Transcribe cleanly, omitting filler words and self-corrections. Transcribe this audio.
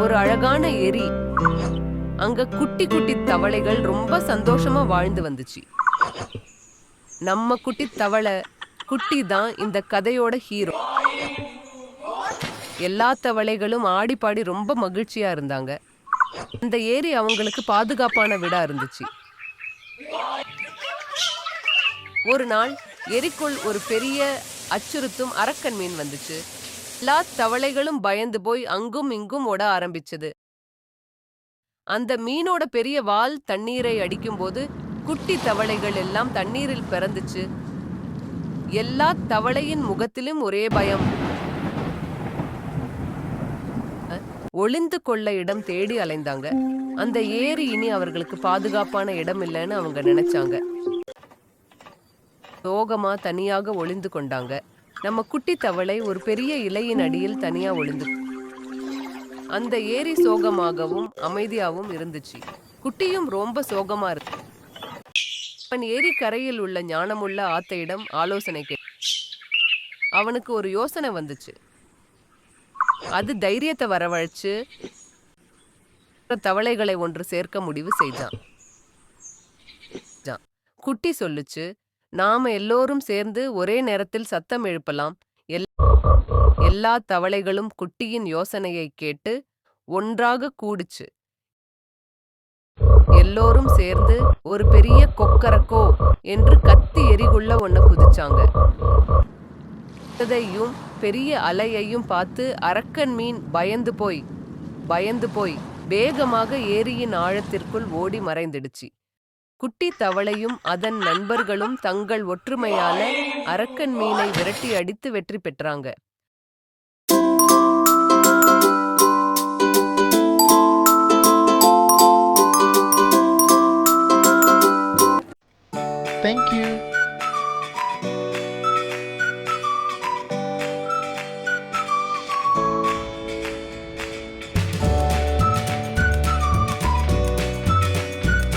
ஒரு அழகான ஏரி. அங்க குட்டி குட்டி தவளைகள் ரொம்ப சந்தோஷமா வாழ்ந்து வந்துச்சு. நம்ம குட்டி தவளை குட்டி தான் இந்த கதையோட ஹீரோ. எல்லா தவளைகளும் ஆடி பாடி ரொம்ப மகிழ்ச்சியா இருந்தாங்க. அந்த ஏரி அவங்களுக்கு பாதுகாப்பான விடா இருந்துச்சு. ஒரு நாள் எரிக்குள் ஒரு பெரிய அச்சுறுத்தும் அரக்கன் மீன் வந்துச்சு. எல்லா தவளைகளும் பயந்து போய் அங்கும் இங்கும் ஓட ஆரம்பிச்சது. அந்த மீனோட பெரிய வால் தண்ணீரை அடிக்கும்போது குட்டி தவளைகள் எல்லாம் தண்ணீரில் பிறந்துச்சு. எல்லா தவளையின் முகத்திலும் ஒரே பயம். ஒளிந்து கொள்ள இடம் தேடி அலைந்தாங்க. அந்த ஏரி இனி அவர்களுக்கு பாதுகாப்பான இடம் இல்லைன்னு அவங்க நினைச்சாங்க. சோகமா தனியாக ஒளிந்து கொண்டாங்க. நம்ம குட்டி தவளை ஒரு பெரிய இலையின் அடியில் தனியா ஒளிந்து. அந்த ஏரி சோகமாகவும் அமைதியாகவும் இருந்துச்சு. குட்டியும் ரொம்ப சோகமா இருக்கு. அவன் ஏரி கரையில் உள்ள ஞானமுள்ள ஆத்தையிடம் ஆலோசனை கேட்டான். அவனுக்கு ஒரு யோசனை வந்துச்சு. அது தைரியத்தை வரவழைச்சு தவளைகளை ஒன்று சேர்க்க முடிவு செய்தான். குட்டி சொல்லுச்சு, நாம எல்லோரும் சேர்ந்து ஒரே நேரத்தில் சத்தம் எழுப்பலாம். எல்லா தவளைகளும் குட்டியின் யோசனையை கேட்டு ஒன்றாக கூடுச்சு. எல்லோரும் சேர்ந்து ஒரு பெரிய கொக்கரக்கோ என்று கத்தி எரிகுள்ள ஒன்ன குதிச்சாங்க. இதையும் பெரிய அலையையும் பார்த்து அரக்கன் மீன் பயந்து போய் வேகமாக ஏரியின் ஆழத்திற்குள் ஓடி மறைந்திடுச்சு. குட்டி தவளையும் அதன் நண்பர்களும் தங்கள் ஒற்றுமையால அரக்கன் மீனை விரட்டி அடித்து வெற்றி பெற்றாங்க. Thank you.